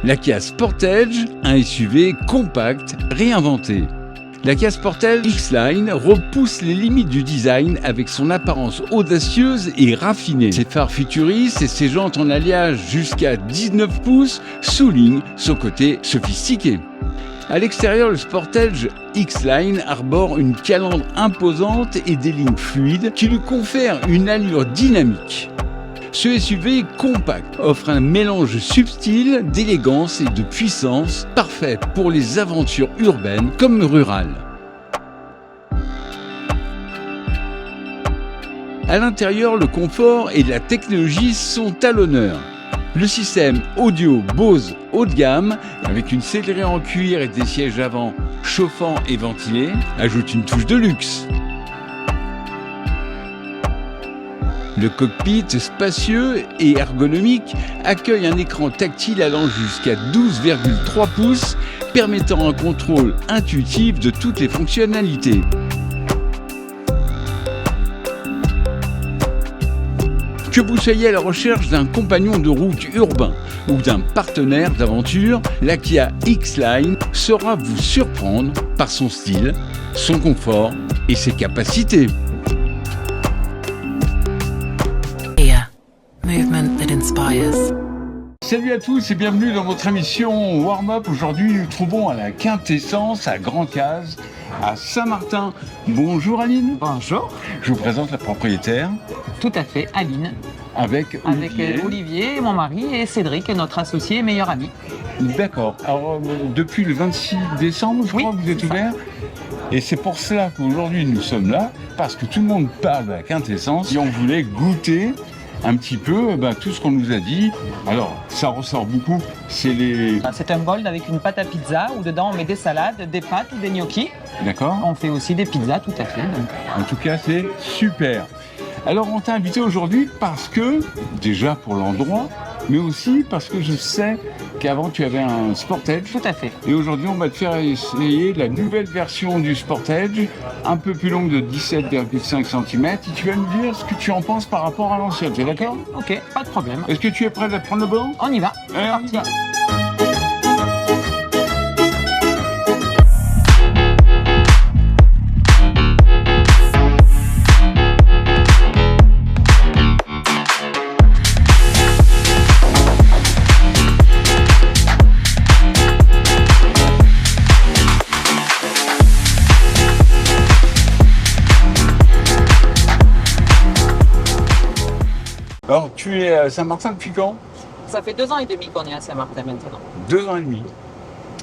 La Kia Sportage, un SUV compact réinventé. La Kia Sportage X-Line repousse les limites du design avec son apparence audacieuse et raffinée. Ses phares futuristes et ses jantes en alliage jusqu'à 19 pouces soulignent son côté sophistiqué. À l'extérieur, le Sportage X-Line arbore une calandre imposante et des lignes fluides qui lui confèrent une allure dynamique. Ce SUV compact offre un mélange subtil d'élégance et de puissance, parfait pour les aventures urbaines comme rurales. À l'intérieur, le confort et la technologie sont à l'honneur. Le système audio Bose haut de gamme, avec une sellerie en cuir et des sièges avant chauffants et ventilés, ajoute une touche de luxe. Le cockpit spacieux et ergonomique accueille un écran tactile allant jusqu'à 12,3 pouces, permettant un contrôle intuitif de toutes les fonctionnalités. Que vous soyez à la recherche d'un compagnon de route urbain ou d'un partenaire d'aventure, la Kia X-Line saura vous surprendre par son style, son confort et ses capacités. Movement that inspires. Salut à tous et bienvenue dans votre émission Warm Up. Aujourd'hui, nous trouvons à la Quintessence, à Grand Case, à Saint-Martin. Bonjour Aline. Bonjour. Je vous présente la propriétaire. Tout à fait, Aline. Avec Olivier, mon mari, et Cédric, notre associé et meilleur ami. D'accord. Alors, depuis le 26 décembre, je crois que vous êtes ouvert. Et c'est pour cela qu'aujourd'hui, nous sommes là, parce que tout le monde parle de la Quintessence et on voulait goûter un petit peu tout ce qu'on nous a dit. Alors, ça ressort beaucoup, C'est un bol avec une pâte à pizza où dedans on met des salades, des pâtes ou des gnocchis. D'accord. On fait aussi des pizzas, tout à fait. Donc. En tout cas, c'est super. Alors, on t'a invité aujourd'hui parce que, déjà pour l'endroit, mais aussi parce que je sais qu'avant tu avais un Sportage. Tout à fait. Et aujourd'hui, on va te faire essayer la nouvelle version du Sportage, un peu plus longue de 17,5 cm. Et tu vas nous dire ce que tu en penses par rapport à l'ancienne, tu es d'accord ? Ok, pas de problème. Est-ce que tu es prêt à prendre le bord ? On y va. Allez, on y va. Alors, tu es à Saint-Martin depuis quand ? Ça fait 2 ans et demi qu'on est à Saint-Martin maintenant. 2 ans et demi.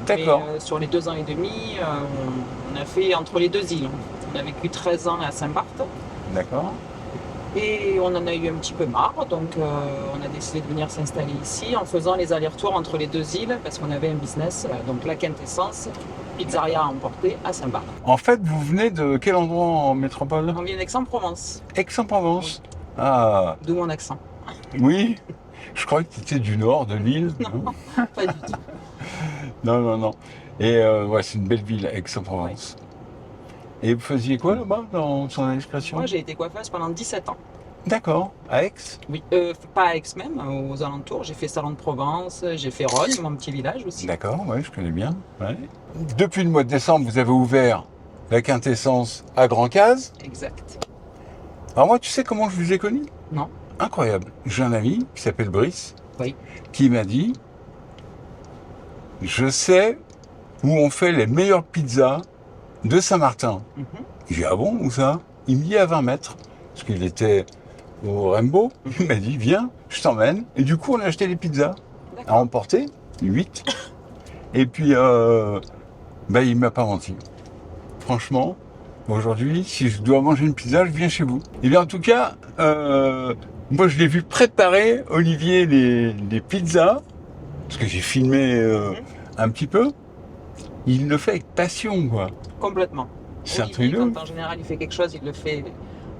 D'accord. Et, sur les 2 ans et demi, on a fait entre les deux îles. On a vécu 13 ans à Saint-Barth. D'accord. Et on en a eu un petit peu marre, donc on a décidé de venir s'installer ici en faisant les allers-retours entre les deux îles parce qu'on avait un business, donc la Quintessence, pizzeria à emporter à Saint-Barth. En fait, vous venez de quel endroit en métropole ? On vient d'Aix-en-Provence, Aix-en-Provence. Ah, d'où mon accent. oui. Je crois que tu étais du nord de l'île. Non, pas du tout. Non. Et ouais, c'est une belle ville, Aix-en-Provence. Et vous faisiez quoi là-bas, dans son indiscrétion ? Moi, j'ai été coiffeuse pendant 17 ans. D'accord. À Aix ? Oui, pas à Aix même, aux alentours. J'ai fait Salon de Provence, j'ai fait Rhodes, mon petit village aussi. D'accord, ouais, je connais bien. Ouais. Depuis le mois de décembre, vous avez ouvert la Quintessence à Grand Case. Exact. Alors moi, tu sais comment je vous ai connu ? Non. Incroyable. J'ai un ami qui s'appelle Brice, Oui. qui m'a dit « Je sais où on fait les meilleures pizzas de Saint-Martin. » J'ai dit « Ah bon, où ça ?» Il me dit « À 20 mètres. » Parce qu'il était au Rainbow. Il m'a dit « Viens, je t'emmène. » Et du coup, on a acheté des pizzas à emporter, 8. Et puis, il m'a pas menti. Franchement, aujourd'hui, si je dois manger une pizza, je viens chez vous. Et bien, en tout cas, moi, je l'ai vu préparer, Olivier, les pizzas, parce que j'ai filmé un petit peu. Il le fait avec passion, quoi. Complètement. C'est un Olivier, truc de ouf. quand en général il fait quelque chose, il le fait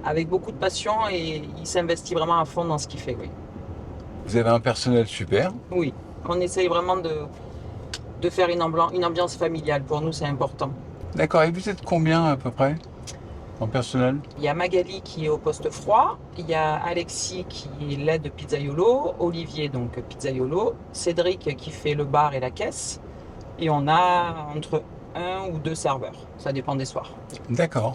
avec beaucoup de passion et il s'investit vraiment à fond dans ce qu'il fait, oui. Vous avez un personnel super. Oui, on essaye vraiment de faire une ambiance familiale. Pour nous, c'est important. D'accord, et vous êtes combien à peu près ? en personnel? Il y a Magali qui est au poste froid, il y a Alexis qui est l'aide pizzaiolo, Olivier donc pizzaiolo, Cédric qui fait le bar et la caisse, et on a entre 1 ou 2 serveurs, ça dépend des soirs. D'accord.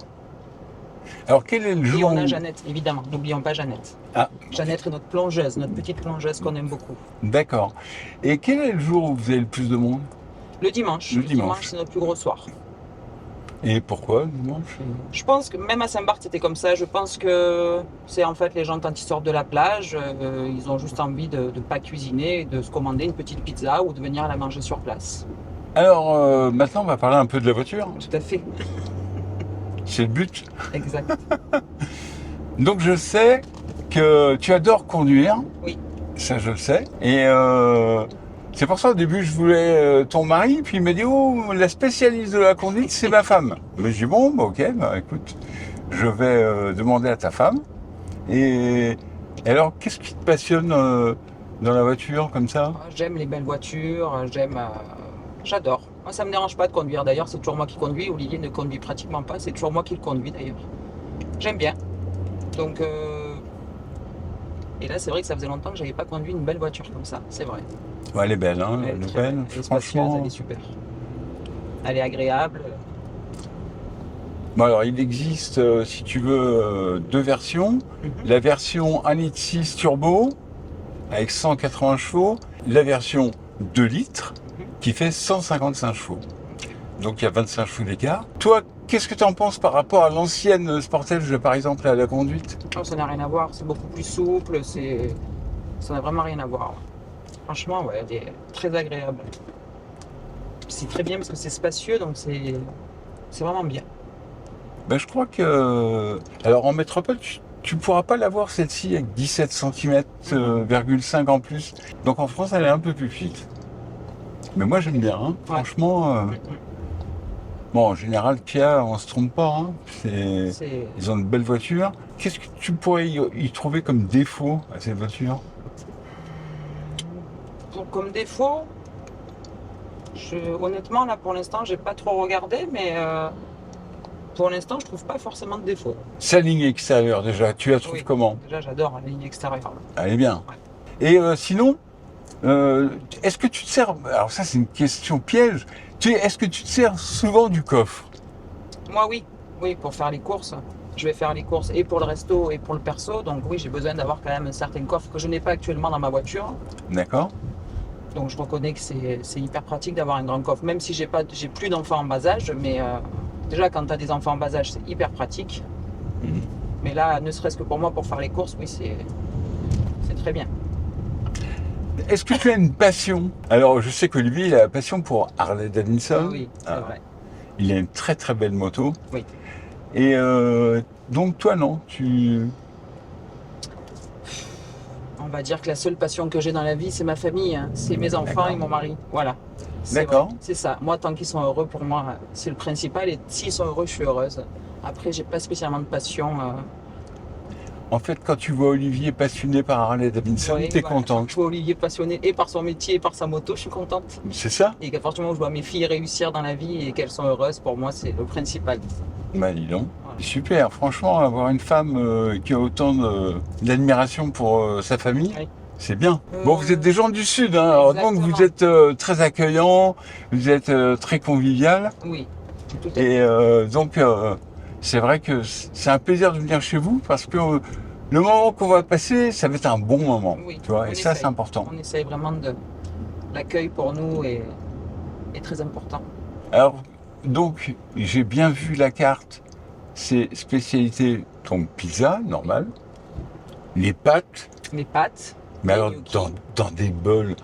Alors quel est le Et jour on a où- Jeannette, évidemment, n'oublions pas Jeannette. Ah, Jeannette est notre plongeuse, notre petite plongeuse qu'on aime beaucoup. d'accord. Et quel est le jour où vous avez le plus de monde? Le dimanche, Le dimanche. c'est notre plus gros soir. Et pourquoi le dimanche? Je pense que même à Saint-Barth c'était comme ça. Je pense que c'est en fait les gens quand ils sortent de la plage, ils ont juste envie de ne pas cuisiner, de se commander une petite pizza ou de venir la manger sur place. Alors maintenant on va parler un peu de la voiture. Tout à fait, C'est le but. exact. Donc je sais que tu adores conduire. Oui. Ça je le sais. Et c'est pour ça au début je voulais ton mari, puis il m'a dit oh la spécialiste de la conduite c'est ma femme. Mais j'ai dit bon bah, ok bah écoute je vais demander à ta femme. Et alors qu'est-ce qui te passionne dans la voiture comme ça? J'aime les belles voitures, j'adore. Moi ça me dérange pas de conduire. D'ailleurs c'est toujours moi qui conduis. Olivier ne conduit pratiquement pas. C'est toujours moi qui le conduis d'ailleurs. J'aime bien. Donc et là c'est vrai que ça faisait longtemps que j'avais pas conduit une belle voiture comme ça. C'est vrai. Ouais, elle est belle hein, Elle est elle est très belle. belle, elle est spacieuse, Franchement. elle est super. Elle est agréable. Bon alors il existe si tu veux deux versions. La version 1,6 litre turbo avec 180 chevaux, la version 2 litres qui fait 155 chevaux. Donc il y a 25 chevaux d'écart. Toi, qu'est-ce que tu en penses par rapport à l'ancienne Sportage, par exemple, à la conduite? Non, ça n'a rien à voir, c'est beaucoup plus souple, ça n'a vraiment rien à voir. Franchement, ouais, elle est très agréable. C'est très bien parce que c'est spacieux, donc c'est vraiment bien. Ben, je crois que... Alors en métropole, tu pourras pas l'avoir celle-ci avec 17 cm,5 en plus. Donc en France, elle est un peu plus petite. Mais moi j'aime bien, hein. Franchement... Bon, en général, Kia, on se trompe pas. Hein. Ils ont de belles voitures. Qu'est-ce que tu pourrais y trouver comme défaut à cette voiture? Comme défaut, honnêtement, là pour l'instant, j'ai pas trop regardé, mais pour l'instant, je trouve pas forcément de défaut. Sa ligne extérieure, déjà, tu la trouves Oui. comment? Déjà, j'adore la ligne extérieure. Là. Elle est bien. Et sinon, est-ce que tu te sers... Alors ça, c'est une question piège. Est-ce que tu te sers souvent du coffre? Moi, oui. Oui, pour faire les courses. Je vais faire les courses et pour le resto et pour le perso. Donc oui, j'ai besoin d'avoir quand même un certain coffre que je n'ai pas actuellement dans ma voiture. D'accord. Donc je reconnais que c'est hyper pratique d'avoir un grand coffre. Même si j'ai plus d'enfants en bas âge, mais déjà quand tu as des enfants en bas âge, c'est hyper pratique. Mais là, ne serait-ce que pour moi, pour faire les courses, oui, c'est très bien. Est-ce que tu as une passion? Alors, je sais qu'Olivier, il a la passion pour Harley Davidson. Oui, c'est vrai. Il a une très très belle moto. Oui. Et donc, toi, non? On va dire que la seule passion que j'ai dans la vie, c'est ma famille. Hein. C'est mes enfants D'accord. et mon mari. Voilà. D'accord. Vrai. C'est ça. Moi, tant qu'ils sont heureux, pour moi, c'est le principal. Et s'ils sont heureux, je suis heureuse. Après, j'ai pas spécialement de passion. En fait, quand tu vois Olivier passionné par Harley Davidson, Oui, t'es voilà. contente. Je vois Olivier passionné et par son métier et par sa moto, je suis contente. C'est ça? Et qu'à partir du moment où je vois mes filles réussir dans la vie et qu'elles sont heureuses, pour moi, c'est le principal. Bah, dis donc. Voilà. Super. Franchement, avoir une femme qui a autant d'admiration pour sa famille, Oui. c'est bien. Bon, vous êtes des gens du Sud, hein. Alors, donc, Exactement. vous êtes très accueillants, vous êtes très convivial. Oui, tout à fait. Et donc, c'est vrai que c'est un plaisir de venir chez vous parce que le moment qu'on va passer, ça va être un bon moment. Oui, Tu vois, on et ça, essaye. c'est important. On essaye vraiment de... L'accueil pour nous est très important. Alors, donc, j'ai bien vu la carte. C'est spécialité, donc pizza, normal. Les pâtes, Les pâtes, mais les alors gnocchis, dans des bols,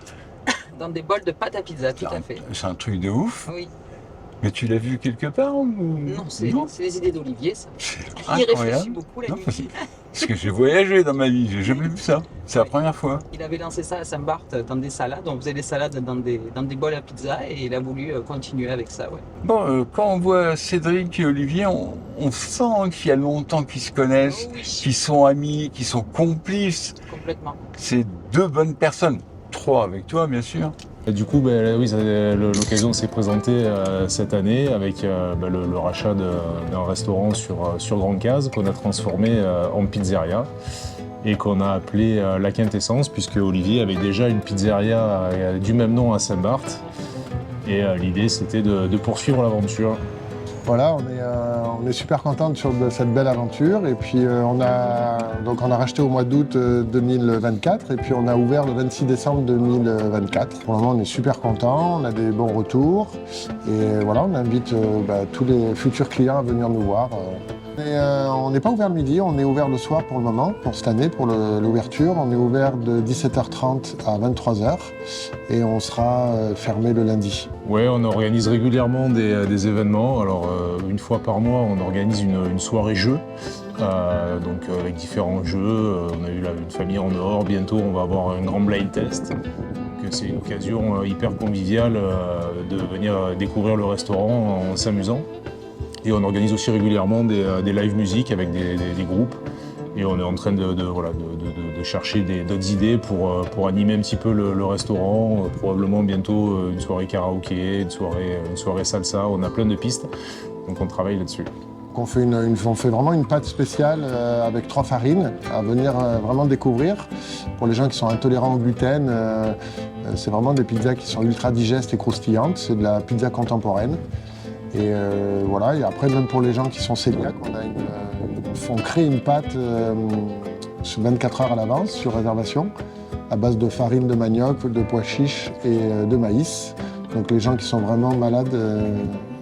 dans des bols de pâtes à pizza, tout à fait. c'est un truc de ouf. Oui. Mais tu l'as vu quelque part ou... Non, c'est les idées d'Olivier, ça. C'est Il réfléchit incroyable. beaucoup la Non, nuit. parce que j'ai voyagé dans ma vie, j'ai jamais vu ça. C'est la Oui. première fois. Il avait lancé ça à Saint-Barth dans des salades. On faisait des salades dans des bols à pizza et il a voulu continuer avec ça. Ouais. Bon, quand on voit Cédric et Olivier, on sent qu'il y a longtemps qu'ils se connaissent, Oh oui, qu'ils sont amis, qu'ils sont complices. complètement. C'est deux bonnes personnes. Trois avec toi, bien sûr. Et du coup, oui, l'occasion s'est présentée cette année avec le rachat d'un restaurant sur Grande Case qu'on a transformé en pizzeria et qu'on a appelé La Quintessence, puisque Olivier avait déjà une pizzeria du même nom à Saint-Barth. Et l'idée, c'était de poursuivre l'aventure. Voilà, on est super contents de cette belle aventure. Et puis on a racheté au mois d'août 2024 et puis on a ouvert le 26 décembre 2024. Pour le moment, on est super contents, on a des bons retours. Et voilà, on invite tous les futurs clients à venir nous voir. On n'est pas ouvert le midi, on est ouvert le soir pour le moment, pour cette année, pour l'ouverture. On est ouvert de 17h30 à 23h et on sera fermé le lundi. Oui, on organise régulièrement des événements. Alors, une fois par mois, on organise une soirée jeu, avec différents jeux. On a eu là une famille en or. Bientôt, on va avoir un grand blind test. Donc, c'est une occasion hyper conviviale de venir découvrir le restaurant en s'amusant. Et on organise aussi régulièrement des live musique avec des groupes. Et on est en train de chercher d'autres idées pour animer un petit peu le restaurant. Probablement bientôt une soirée karaoké, une soirée salsa. On a plein de pistes, donc on travaille là-dessus. On fait vraiment une pâte spéciale avec 3 farines à venir vraiment découvrir. Pour les gens qui sont intolérants au gluten, c'est vraiment des pizzas qui sont ultra digestes et croustillantes. C'est de la pizza contemporaine. Et voilà, et après, même pour les gens qui sont cœliaques, on crée une pâte 24 heures à l'avance sur réservation, à base de farine de manioc, de pois chiches et de maïs. Donc les gens qui sont vraiment malades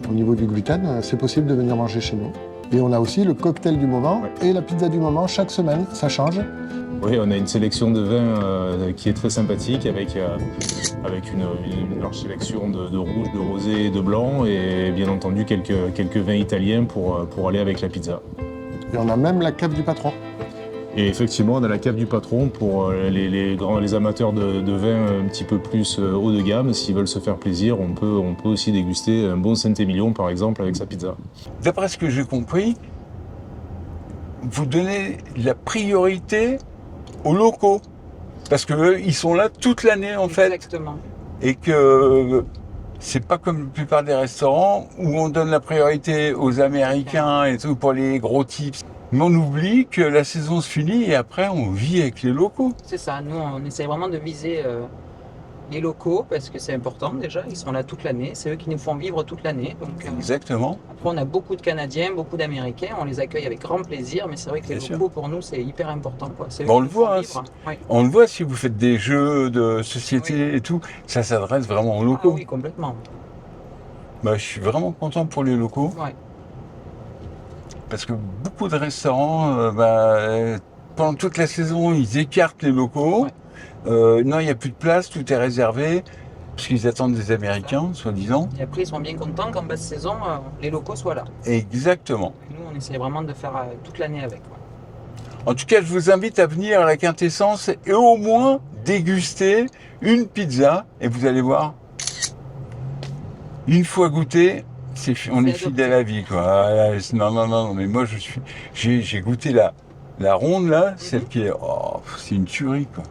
au niveau du gluten, c'est possible de venir manger chez nous. Et on a aussi le cocktail du moment et la pizza du moment chaque semaine, ça change. Oui, on a une sélection de vins qui est très sympathique avec une large sélection de rouge, de rosé et de blanc et bien entendu quelques vins italiens pour aller avec la pizza. Et on a même la cave du patron. Et effectivement, on a la cave du patron pour les amateurs de vins un petit peu plus haut de gamme. S'ils veulent se faire plaisir, on peut aussi déguster un bon Saint-Émilion par exemple avec sa pizza. D'après ce que j'ai compris, vous donnez la priorité aux locaux, parce qu'eux, ils sont là toute l'année en fait. Exactement. Et que c'est pas comme la plupart des restaurants où on donne la priorité aux Américains et tout pour les gros tips. Mais on oublie que la saison se finit et après on vit avec les locaux. C'est ça, nous on essaie vraiment de viser les locaux parce que c'est important déjà, ils sont là toute l'année, c'est eux qui nous font vivre toute l'année. Donc, Exactement. Après on a beaucoup de Canadiens, beaucoup d'Américains, on les accueille avec grand plaisir, mais c'est vrai que les Bien locaux sûr. pour nous c'est hyper important. Quoi. C'est eux On qui le nous font voit, hein, vivre. Oui. On le voit si vous faites des jeux de société et tout, ça s'adresse vraiment aux Ah locaux. oui, complètement. Bah, je suis vraiment content pour les locaux. Ouais. Parce que beaucoup de restaurants, pendant toute la saison, ils écartent les locaux. Non, il n'y a plus de place, tout est réservé. Parce qu'ils attendent des Américains, soi-disant. Et après ils sont bien contents qu'en basse saison, les locaux soient là. Exactement. Nous on essaie vraiment de faire toute l'année avec. Ouais. En tout cas, je vous invite à venir à la Quintessence et au moins déguster une pizza. Et vous allez voir, une fois goûté, on est fidèle à la vie, quoi. Non, mais moi, j'ai goûté la ronde, là, celle qui est, c'est une tuerie, quoi.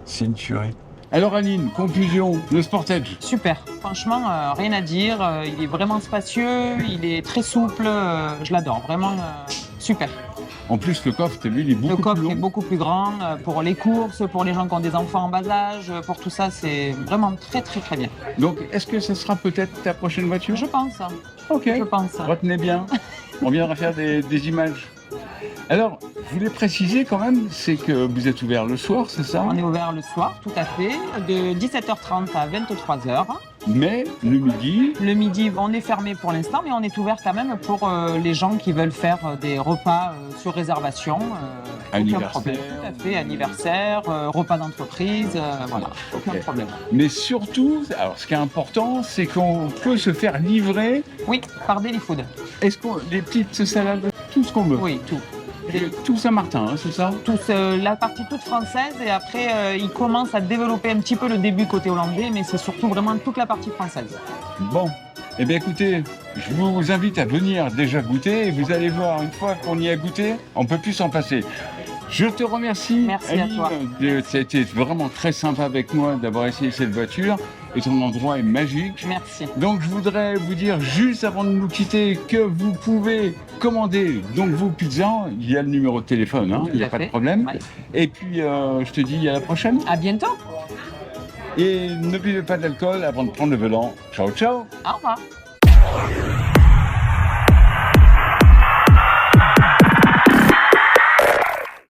C'est une tuerie. Alors, Aline, conclusion, le Sportage. Super, franchement, rien à dire. Il est vraiment spacieux, il est très souple, je l'adore, vraiment super. En plus, le coffre, t'as vu, il est beaucoup Le coffre plus long. est beaucoup plus grand pour les courses, pour les gens qui ont des enfants en bas âge, pour tout ça, c'est vraiment très très très bien. Donc, est-ce que ce sera peut-être ta prochaine voiture? Je pense, Ok. je pense. Retenez bien, on viendra faire des images. Alors, je voulais préciser quand même, c'est que vous êtes ouvert le soir, c'est ça? On est ouvert le soir, tout à fait, de 17h30 à 23h. Mais le midi, Le midi, on est fermé pour l'instant, mais on est ouvert quand même pour les gens qui veulent faire des repas sur réservation. Aucun Anniversaire. problème. Tout à fait, anniversaire, repas d'entreprise, voilà, aucun Ok. problème. mais surtout, alors ce qui est important, c'est qu'on peut se faire livrer. Oui, par Delifood. Est-ce qu'on les petites salades, tout ce qu'on veut? Oui, tout. Tout Saint-Martin, hein, c'est ça? La partie toute française et après ils commencent à développer un petit peu le début côté hollandais, mais c'est surtout vraiment toute la partie française. Bon, eh bien écoutez, je vous invite à venir déjà goûter et vous allez voir, une fois qu'on y a goûté, on peut plus s'en passer. Je te remercie. Merci à Aline, toi. Ça a été vraiment très sympa avec moi d'avoir essayé cette voiture. Et ton endroit est magique. Merci. Donc je voudrais vous dire juste avant de nous quitter que vous pouvez commander donc vos pizzas. Il y a le numéro de téléphone, hein, Tout il n'y a à pas de fait. problème. Ouais. Et puis je te dis à la prochaine. À bientôt. Et ne buvez pas d'alcool avant de prendre le volant. Ciao ciao. Au revoir.